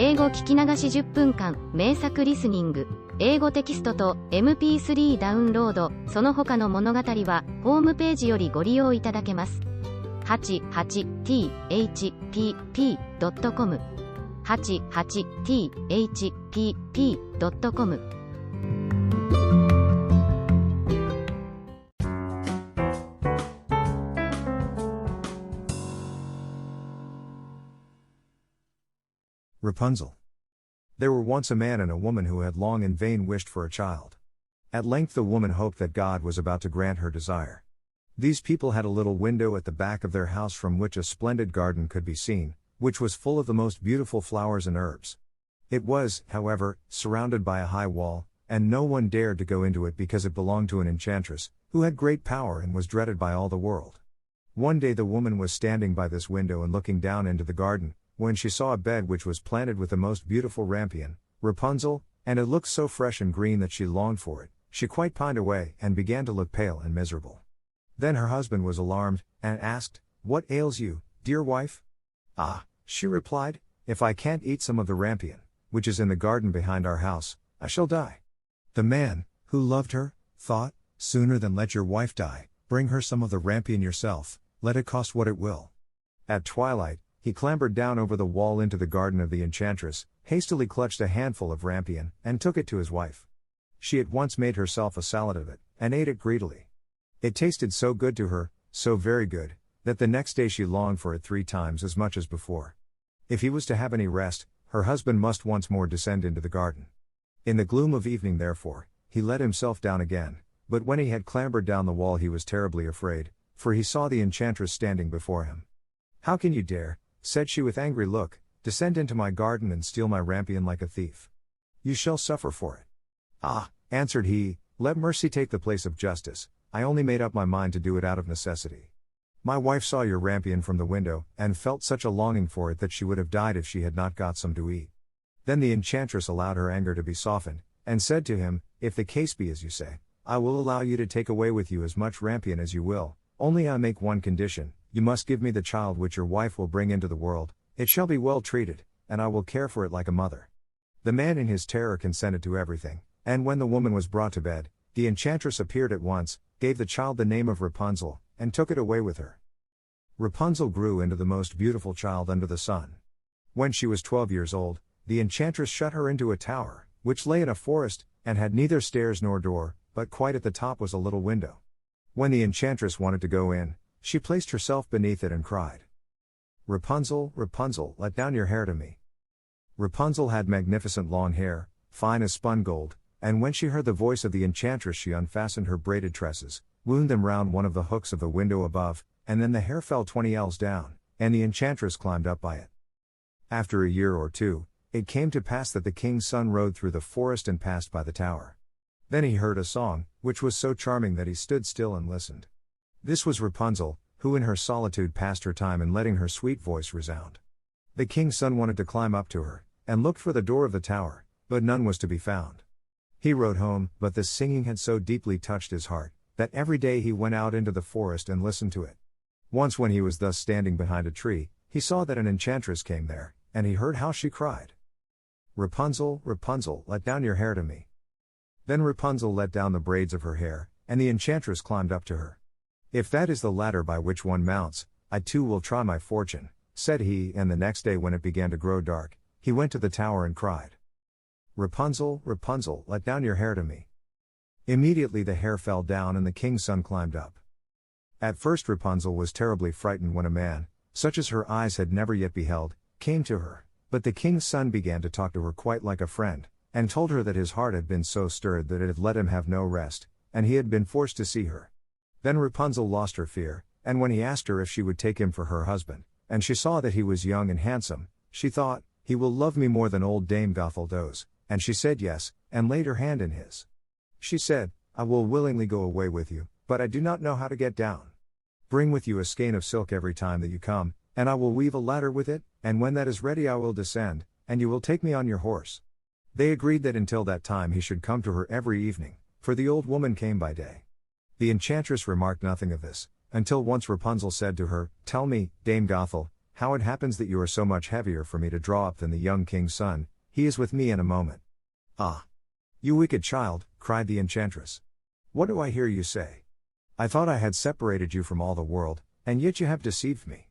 英語聞き流し10分間、名作リスニング。英語テキストと MP3 ダウンロード、その他の物語は、ホームページよりご利用いただけます。88thpp.com 88thpp.com Rapunzel. There were once a man and a woman who had long in vain wished for a child. At length the woman hoped that God was about to grant her desire. These people had a little window at the back of their house from which a splendid garden could be seen, which was full of the most beautiful flowers and herbs. It was, however, surrounded by a high wall, and no one dared to go into it because it belonged to an enchantress, who had great power and was dreaded by all the world. One day the woman was standing by this window and looking down into the garden, when she saw a bed which was planted with the most beautiful rampion, Rapunzel, and it looked so fresh and green that she longed for it. She quite pined away, and began to look pale and miserable. Then her husband was alarmed, and asked, "What ails you, dear wife?" "Ah," she replied, "if I can't eat some of the rampion, which is in the garden behind our house, I shall die." The man, who loved her, thought, "Sooner than let your wife die, bring her some of the rampion yourself, let it cost what it will." At twilight, he clambered down over the wall into the garden of the enchantress, hastily clutched a handful of rampion, and took it to his wife. She at once made herself a salad of it, and ate it greedily. It tasted so good to her, so very good, that the next day she longed for it 3 times as much as before. If he was to have any rest, her husband must once more descend into the garden. In the gloom of evening therefore, he let himself down again, but when he had clambered down the wall he was terribly afraid, for he saw the enchantress standing before him. "How can you dare," said she with angry look, "descend into my garden and steal my rampion like a thief? You shall suffer for it." "Ah," answered he, "let mercy take the place of justice, I only made up my mind to do it out of necessity. My wife saw your rampion from the window, and felt such a longing for it that she would have died if she had not got some to eat." Then the enchantress allowed her anger to be softened, and said to him, "If the case be as you say, I will allow you to take away with you as much rampion as you will, only I make one condition. You must give me the child which your wife will bring into the world, it shall be well treated, and I will care for it like a mother." The man in his terror consented to everything, and when the woman was brought to bed, the enchantress appeared at once, gave the child the name of Rapunzel, and took it away with her. Rapunzel grew into the most beautiful child under the sun. When she was 12 years old, the enchantress shut her into a tower, which lay in a forest, and had neither stairs nor door, but quite at the top was a little window. When the enchantress wanted to go in, she placed herself beneath it and cried, "Rapunzel, Rapunzel, let down your hair to me." Rapunzel had magnificent long hair, fine as spun gold, and when she heard the voice of the enchantress she unfastened her braided tresses, wound them round one of the hooks of the window above, and then the hair fell 20 ells down, and the enchantress climbed up by it. After a year or two, it came to pass that the king's son rode through the forest and passed by the tower. Then he heard a song, which was so charming that he stood still and listened. This was Rapunzel, who in her solitude passed her time in letting her sweet voice resound. The king's son wanted to climb up to her, and looked for the door of the tower, but none was to be found. He rode home, but this singing had so deeply touched his heart, that every day he went out into the forest and listened to it. Once when he was thus standing behind a tree, he saw that an enchantress came there, and he heard how she cried, "Rapunzel, Rapunzel, let down your hair to me." Then Rapunzel let down the braids of her hair, and the enchantress climbed up to her. "If that is the ladder by which one mounts, I too will try my fortune," said he, and the next day when it began to grow dark, he went to the tower and cried, "Rapunzel, Rapunzel, let down your hair to me." Immediately the hair fell down and the king's son climbed up. At first Rapunzel was terribly frightened when a man, such as her eyes had never yet beheld, came to her, but the king's son began to talk to her quite like a friend, and told her that his heart had been so stirred that it had let him have no rest, and he had been forced to see her. Then Rapunzel lost her fear, and when he asked her if she would take him for her husband, and she saw that he was young and handsome, she thought, "He will love me more than old Dame Gothel does," and she said yes, and laid her hand in his. She said, "I will willingly go away with you, but I do not know how to get down. Bring with you a skein of silk every time that you come, and I will weave a ladder with it, and when that is ready I will descend, and you will take me on your horse." They agreed that until that time he should come to her every evening, for the old woman came by day. The enchantress remarked nothing of this, until once Rapunzel said to her, "Tell me, Dame Gothel, How it happens that you are so much heavier for me to draw up than the young king's son, he is with me in a moment. Ah! You wicked child, cried the enchantress. What do I hear you say? I thought I had separated you from all the world, and yet you have deceived me.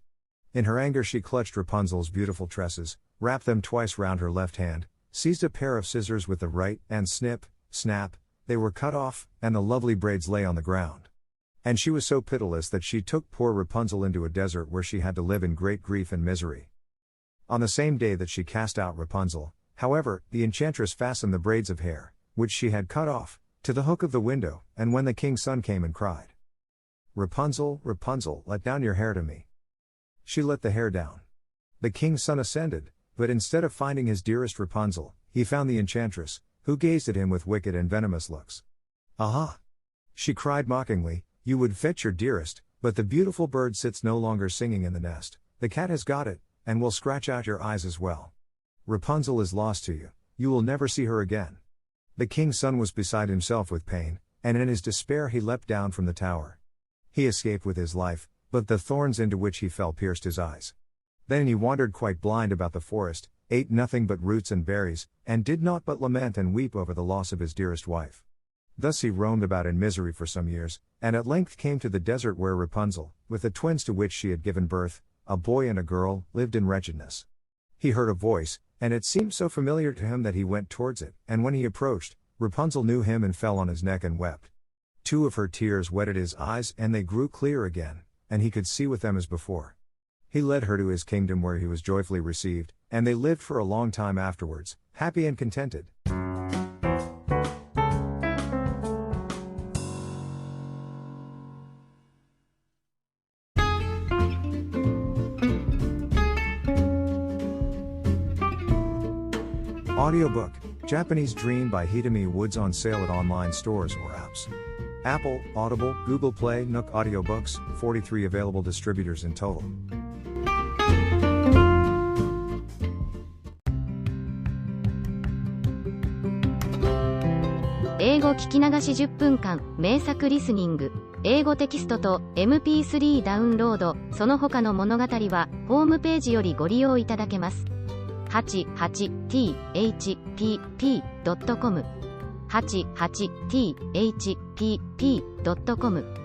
In her anger she clutched Rapunzel's beautiful tresses, wrapped them twice round her left hand, seized a pair of scissors with the right, and snip, snap, they were cut off, and the lovely braids lay on the ground. And she was so pitiless that she took poor Rapunzel into a desert where she had to live in great grief and misery. On the same day that she cast out Rapunzel, however, the enchantress fastened the braids of hair, which she had cut off, to the hook of the window, and when the king's son came and cried, Rapunzel, Rapunzel, let down your hair to me. She let the hair down. The king's son ascended, but instead of finding his dearest Rapunzel, he found the enchantress, who gazed at him with wicked and venomous looks. Aha! She cried mockingly, you would fetch your dearest, but the beautiful bird sits no longer singing in the nest, the cat has got it, and will scratch out your eyes as well. Rapunzel is lost to you, you will never see her again. The king's son was beside himself with pain, and in his despair he leapt down from the tower. He escaped with his life, but the thorns into which he fell pierced his eyes. Then he wandered quite blind about the forest, ate nothing but roots and berries, and did naught but lament and weep over the loss of his dearest wife. Thus he roamed about in misery for some years, and at length came to the desert where Rapunzel, with the twins to which she had given birth, a boy and a girl, lived in wretchedness. He heard a voice, and it seemed so familiar to him that he went towards it, and when he approached, Rapunzel knew him and fell on his neck and wept. 2 of her tears wetted his eyes and they grew clear again, and he could see with them as before. He led her to his kingdom where he was joyfully received, and they lived for a long time afterwards, happy and contented. Audiobook, Japanese Dream by Hitomi Woods on sale at online stores or apps. Apple, Audible, Google Play, Nook Audiobooks, 43 available distributors in total. 英語聞き流し10分間、名作リスニング。英語テキストと MP3 ダウンロード、その他の物語は、ホームページよりご利用いただけます。88thpp.com 88thpp.com